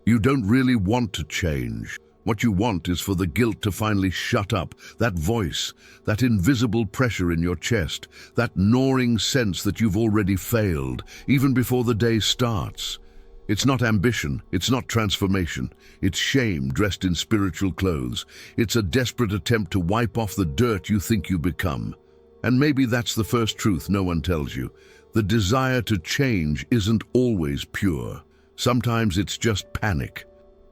You don't really want to change. What you want is for the guilt to finally shut up, that voice, that invisible pressure in your chest, that gnawing sense that you've already failed, even before the day starts. It's not ambition, it's not transformation, it's shame dressed in spiritual clothes. It's a desperate attempt to wipe off the dirt you think you become. And maybe that's the first truth no one tells you. The desire to change isn't always pure. Sometimes it's just panic.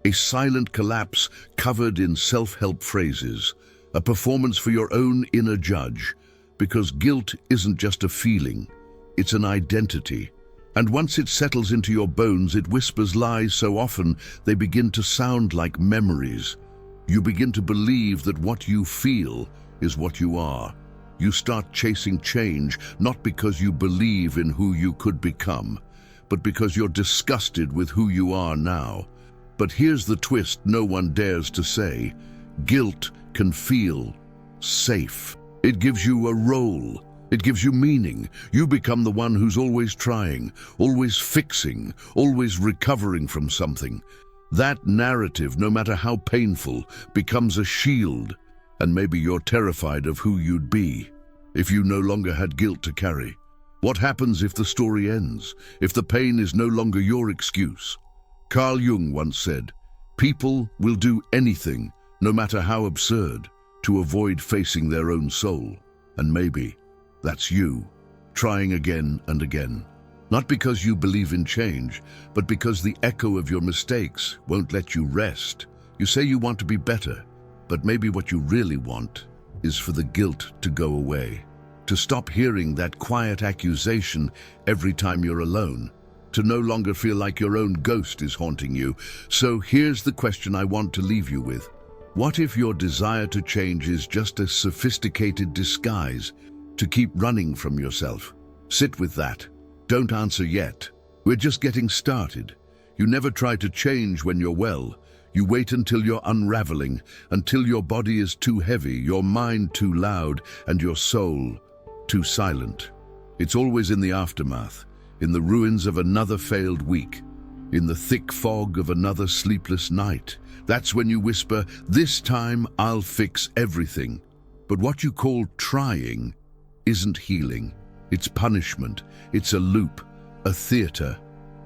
A silent collapse covered in self-help phrases, a performance for your own inner judge, because guilt isn't just a feeling, it's an identity. And once it settles into your bones, it whispers lies so often they begin to sound like memories. You begin to believe that what you feel is what you are. You start chasing change, not because you believe in who you could become, but because you're disgusted with who you are now. But here's the twist no one dares to say. Guilt can feel safe. It gives you a role. It gives you meaning. You become the one who's always trying, always fixing, always recovering from something. That narrative, no matter how painful, becomes a shield. And maybe you're terrified of who you'd be if you no longer had guilt to carry. What happens if the story ends, if the pain is no longer your excuse? Carl Jung once said, "People will do anything, no matter how absurd, to avoid facing their own soul." And maybe that's you, trying again and again. Not because you believe in change, but because the echo of your mistakes won't let you rest. You say you want to be better, but maybe what you really want is for the guilt to go away, to stop hearing that quiet accusation every time you're alone, to no longer feel like your own ghost is haunting you. So here's the question I want to leave you with. What if your desire to change is just a sophisticated disguise to keep running from yourself? Sit with that. Don't answer yet. We're just getting started. You never try to change when you're well. You wait until you're unraveling, until your body is too heavy, your mind too loud, and your soul too silent. It's always in the aftermath, in the ruins of another failed week, in the thick fog of another sleepless night. That's when you whisper, "This time I'll fix everything." But what you call trying isn't healing. It's punishment. It's a loop, a theater,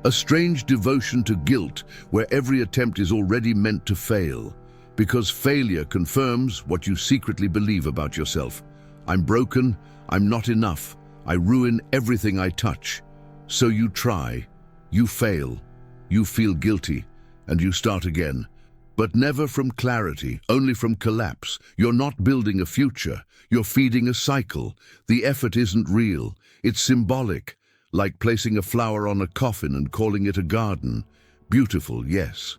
a strange devotion to guilt where every attempt is already meant to fail, because failure confirms what you secretly believe about yourself. I'm broken, I'm not enough, I ruin everything I touch. So you try, you fail, you feel guilty, and you start again. But never from clarity, only from collapse. You're not building a future, you're feeding a cycle. The effort isn't real, it's symbolic, like placing a flower on a coffin and calling it a garden. Beautiful, yes,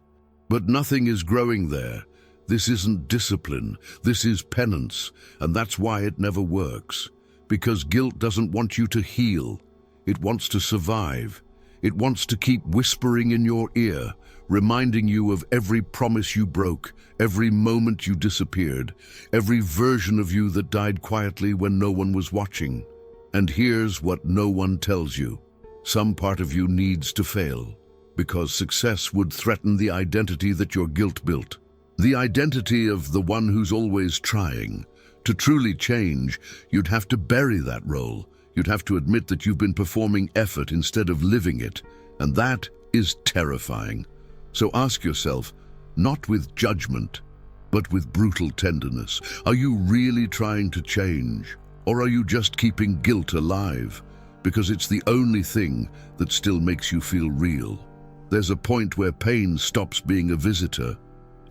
but nothing is growing there. This isn't discipline, this is penance, and that's why it never works. Because guilt doesn't want you to heal. It wants to survive. It wants to keep whispering in your ear, reminding you of every promise you broke, every moment you disappeared, every version of you that died quietly when no one was watching. And here's what no one tells you. Some part of you needs to fail, because success would threaten the identity that your guilt built. The identity of the one who's always trying. To truly change, you'd have to bury that role. You'd have to admit that you've been performing effort instead of living it, and that is terrifying. So ask yourself, not with judgment, but with brutal tenderness, are you really trying to change? Or are you just keeping guilt alive? Because it's the only thing that still makes you feel real. There's a point where pain stops being a visitor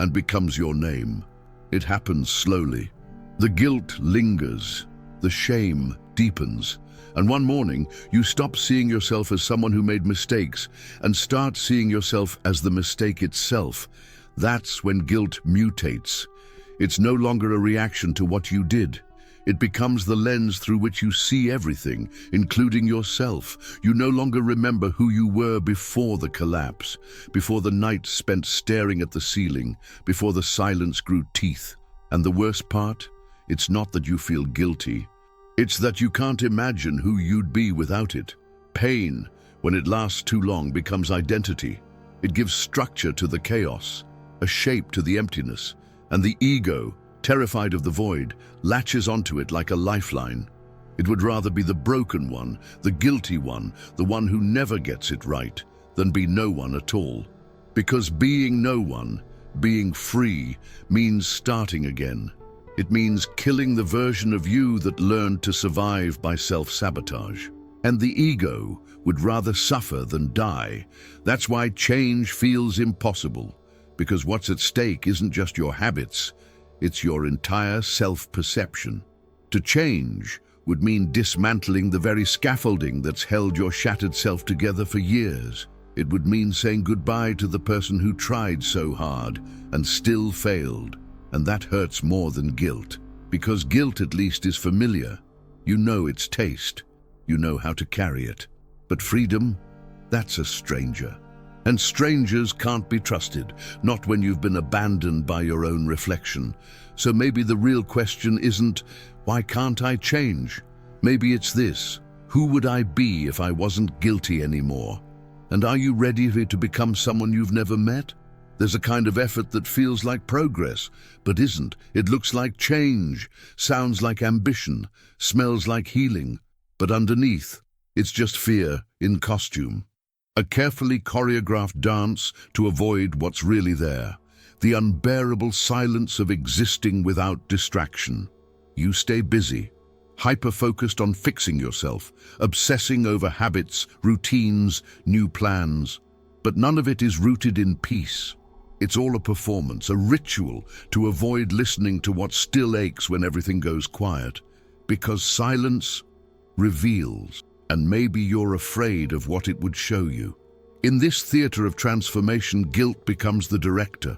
and becomes your name. It happens slowly. The guilt lingers, the shame deepens, and one morning you stop seeing yourself as someone who made mistakes and start seeing yourself as the mistake itself. That's when guilt mutates. It's no longer a reaction to what you did. It becomes the lens through which you see everything, including yourself. You no longer remember who you were before the collapse, before the night spent staring at the ceiling, before the silence grew teeth. And the worst part? It's not that you feel guilty. It's that you can't imagine who you'd be without it. Pain, when it lasts too long, becomes identity. It gives structure to the chaos, a shape to the emptiness, and the ego, terrified of the void, latches onto it like a lifeline. It would rather be the broken one, the guilty one, the one who never gets it right, than be no one at all. Because being no one, being free, means starting again. It means killing the version of you that learned to survive by self-sabotage. And the ego would rather suffer than die. That's why change feels impossible, because what's at stake isn't just your habits, it's your entire self-perception. To change would mean dismantling the very scaffolding that's held your shattered self together for years. It would mean saying goodbye to the person who tried so hard and still failed. And that hurts more than guilt, because guilt at least is familiar. You know its taste. You know how to carry it. But freedom, that's a stranger. And strangers can't be trusted, not when you've been abandoned by your own reflection. So maybe the real question isn't, why can't I change? Maybe it's this: who would I be if I wasn't guilty anymore? And are you ready to become someone you've never met? There's a kind of effort that feels like progress, but isn't. It looks like change, sounds like ambition, smells like healing. But underneath, it's just fear in costume. A carefully choreographed dance to avoid what's really there. The unbearable silence of existing without distraction. You stay busy, hyper-focused on fixing yourself, obsessing over habits, routines, new plans. But none of it is rooted in peace. It's all a performance, a ritual to avoid listening to what still aches when everything goes quiet. Because silence reveals, and maybe you're afraid of what it would show you. In this theater of transformation, guilt becomes the director.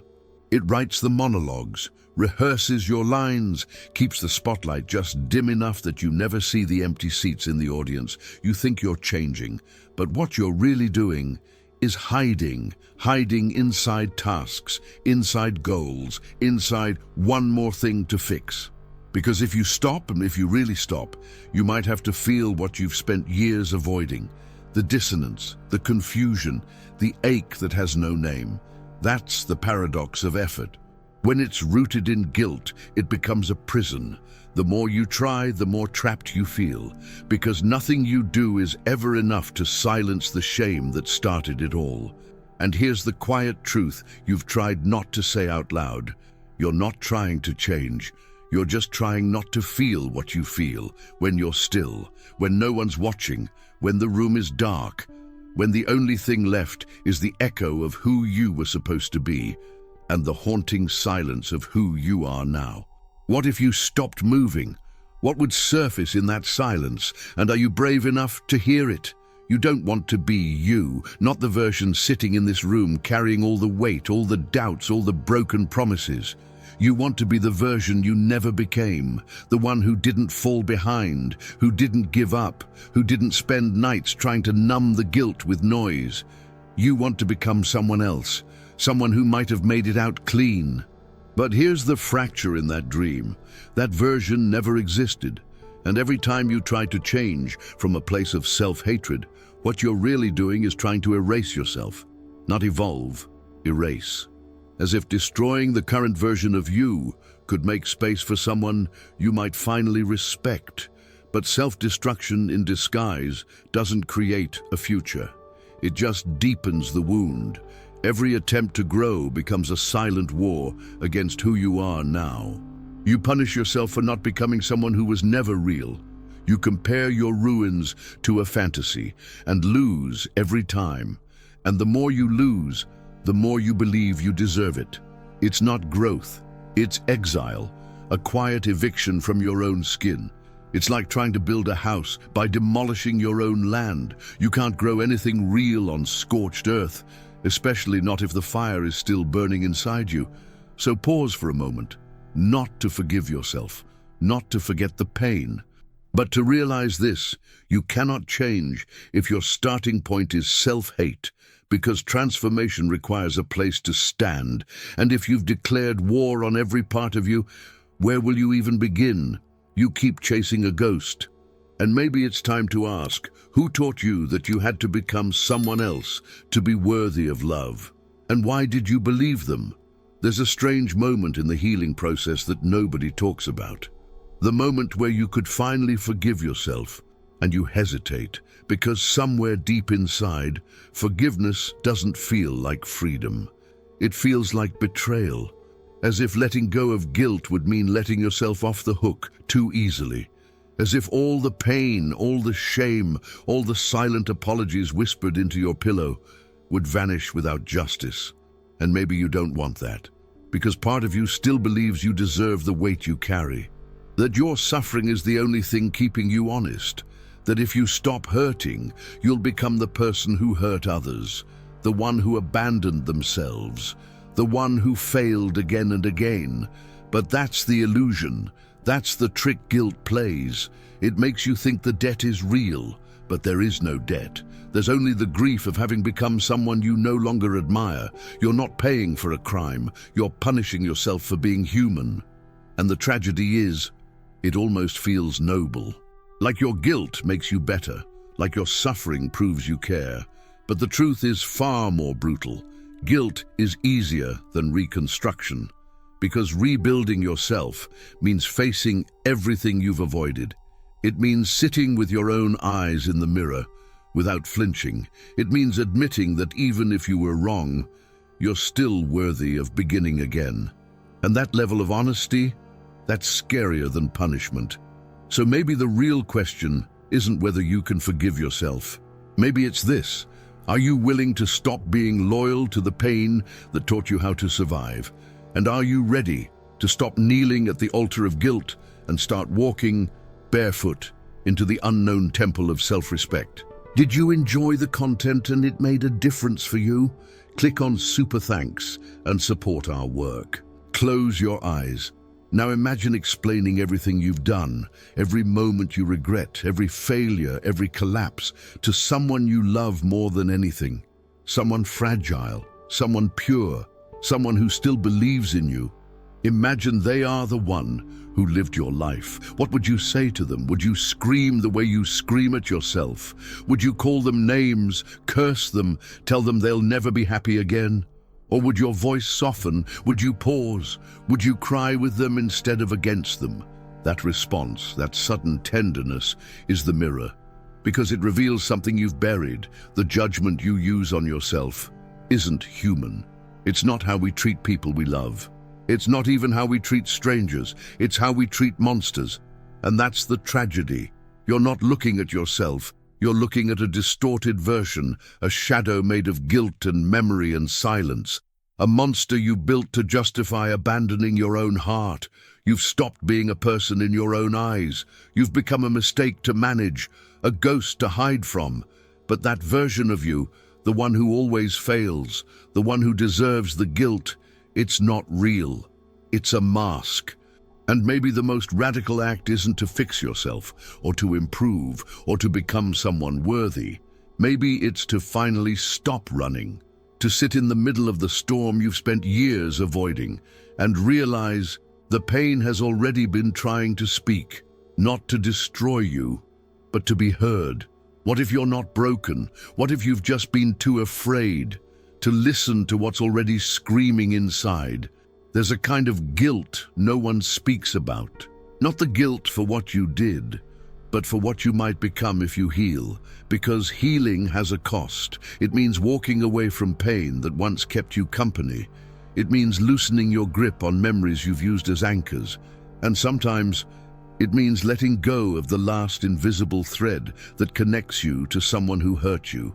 It writes the monologues, rehearses your lines, keeps the spotlight just dim enough that you never see the empty seats in the audience. You think you're changing, but what you're really doing is hiding inside tasks, inside goals, inside one more thing to fix. Because if you stop, and if you really stop, you might have to feel what you've spent years avoiding. The dissonance, the confusion, the ache that has no name. That's the paradox of effort. When it's rooted in guilt, it becomes a prison. The more you try, the more trapped you feel, because nothing you do is ever enough to silence the shame that started it all. And here's the quiet truth you've tried not to say out loud. You're not trying to change. You're just trying not to feel what you feel when you're still, when no one's watching, when the room is dark, when the only thing left is the echo of who you were supposed to be and the haunting silence of who you are now. What if you stopped moving? What would surface in that silence? And are you brave enough to hear it? You don't want to be you, not the version sitting in this room carrying all the weight, all the doubts, all the broken promises. You want to be the version you never became, the one who didn't fall behind, who didn't give up, who didn't spend nights trying to numb the guilt with noise. You want to become someone else, someone who might have made it out clean. But here's the fracture in that dream. That version never existed. And every time you try to change from a place of self-hatred, what you're really doing is trying to erase yourself. Not evolve, erase. As if destroying the current version of you could make space for someone you might finally respect. But self-destruction in disguise doesn't create a future. It just deepens the wound. Every attempt to grow becomes a silent war against who you are now. You punish yourself for not becoming someone who was never real. You compare your ruins to a fantasy and lose every time. And the more you lose, the more you believe you deserve it. It's not growth, it's exile, a quiet eviction from your own skin. It's like trying to build a house by demolishing your own land. You can't grow anything real on scorched earth, especially not if the fire is still burning inside you. So pause for a moment, not to forgive yourself, not to forget the pain, but to realize this: you cannot change if your starting point is self-hate, because transformation requires a place to stand. And if you've declared war on every part of you, where will you even begin? You keep chasing a ghost. And maybe it's time to ask, who taught you that you had to become someone else to be worthy of love? And why did you believe them? There's a strange moment in the healing process that nobody talks about. The moment where you could finally forgive yourself, and you hesitate because somewhere deep inside, forgiveness doesn't feel like freedom. It feels like betrayal, as if letting go of guilt would mean letting yourself off the hook too easily. As if all the pain, all the shame, all the silent apologies whispered into your pillow would vanish without justice. And maybe you don't want that, because part of you still believes you deserve the weight you carry, that your suffering is the only thing keeping you honest, that if you stop hurting, you'll become the person who hurt others, the one who abandoned themselves, the one who failed again and again. But that's the illusion. That's the trick guilt plays. It makes you think the debt is real, but there is no debt. There's only the grief of having become someone you no longer admire. You're not paying for a crime. You're punishing yourself for being human. And the tragedy is, it almost feels noble. Like your guilt makes you better, like your suffering proves you care. But the truth is far more brutal. Guilt is easier than reconstruction, because rebuilding yourself means facing everything you've avoided. It means sitting with your own eyes in the mirror without flinching. It means admitting that even if you were wrong, you're still worthy of beginning again. And that level of honesty, that's scarier than punishment. So maybe the real question isn't whether you can forgive yourself. Maybe it's this: are you willing to stop being loyal to the pain that taught you how to survive? And are you ready to stop kneeling at the altar of guilt and start walking barefoot into the unknown temple of self-respect? Did you enjoy the content and it made a difference for you? Click on Super Thanks and support our work. Close your eyes. Now imagine explaining everything you've done, every moment you regret, every failure, every collapse, to someone you love more than anything. Someone fragile, someone pure, someone who still believes in you. Imagine they are the one who lived your life. What would you say to them? Would you scream the way you scream at yourself? Would you call them names, curse them, tell them they'll never be happy again? Or would your voice soften? Would you pause? Would you cry with them instead of against them? That response, that sudden tenderness, is the mirror, because it reveals something you've buried. The judgment you use on yourself isn't human. It's not how we treat people we love. It's not even how we treat strangers. It's how we treat monsters. And that's the tragedy. You're not looking at yourself. You're looking at a distorted version, a shadow made of guilt and memory and silence. A monster you built to justify abandoning your own heart. You've stopped being a person in your own eyes. You've become a mistake to manage, a ghost to hide from. But that version of you, the one who always fails, the one who deserves the guilt, it's not real. It's a mask. And maybe the most radical act isn't to fix yourself, or to improve, or to become someone worthy. Maybe it's to finally stop running, to sit in the middle of the storm you've spent years avoiding, and realize the pain has already been trying to speak, not to destroy you, but to be heard. What if you're not broken? What if you've just been too afraid to listen to what's already screaming inside? There's a kind of guilt no one speaks about. Not the guilt for what you did, but for what you might become if you heal. Because healing has a cost. It means walking away from pain that once kept you company. It means loosening your grip on memories you've used as anchors. And sometimes it means letting go of the last invisible thread that connects you to someone who hurt you.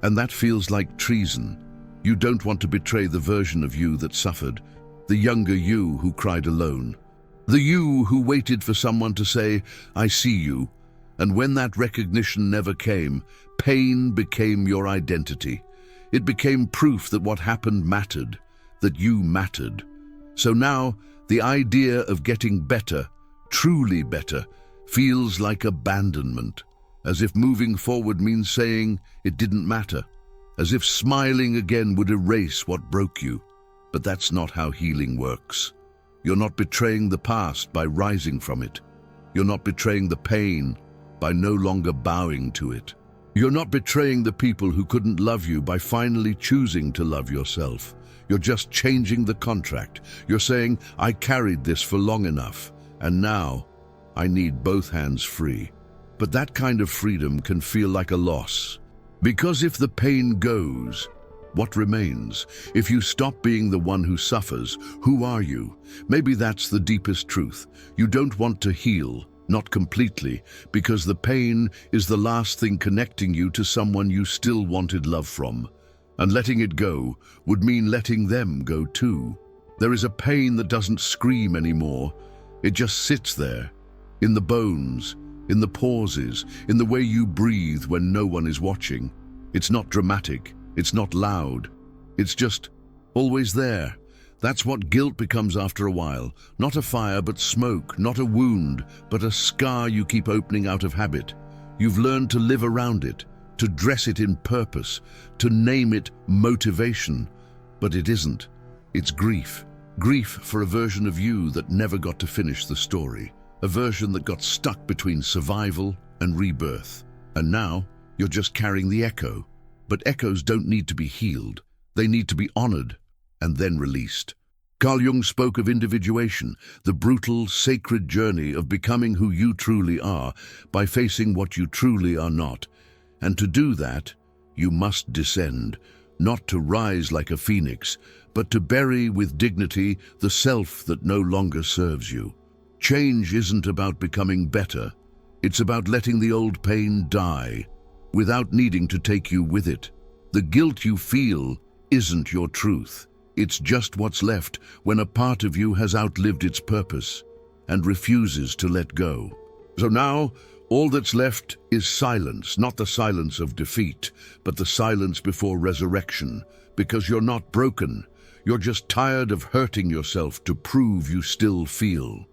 And that feels like treason. You don't want to betray the version of you that suffered, the younger you who cried alone, the you who waited for someone to say, "I see you." And when that recognition never came, pain became your identity. It became proof that what happened mattered, that you mattered. So now, the idea of getting better, truly better, feels like abandonment, as if moving forward means saying it didn't matter, as if smiling again would erase what broke you. But that's not how healing works. You're not betraying the past by rising from it. You're not betraying the pain by no longer bowing to it. You're not betraying the people who couldn't love you by finally choosing to love yourself. You're just changing the contract. You're saying, I carried this for long enough, and now I need both hands free. But that kind of freedom can feel like a loss. Because if the pain goes, what remains? If you stop being the one who suffers, who are you? Maybe that's the deepest truth. You don't want to heal, not completely, because the pain is the last thing connecting you to someone you still wanted love from. And letting it go would mean letting them go too. There is a pain that doesn't scream anymore. It just sits there, in the bones, in the pauses, in the way you breathe when no one is watching. It's not dramatic, it's not loud, it's just always there. That's what guilt becomes after a while. Not a fire, but smoke, not a wound, but a scar you keep opening out of habit. You've learned to live around it, to dress it in purpose, to name it motivation. But it isn't. It's grief. Grief for a version of you that never got to finish the story. A version that got stuck between survival and rebirth. And now, you're just carrying the echo. But echoes don't need to be healed. They need to be honored and then released. Carl Jung spoke of individuation, the brutal, sacred journey of becoming who you truly are by facing what you truly are not. And to do that, you must descend, not to rise like a phoenix, but to bury with dignity the self that no longer serves you. Change isn't about becoming better. It's about letting the old pain die, without needing to take you with it. The guilt you feel isn't your truth. It's just what's left when a part of you has outlived its purpose and refuses to let go. So now, all that's left is silence, not the silence of defeat, but the silence before resurrection, because you're not broken. You're just tired of hurting yourself to prove you still feel.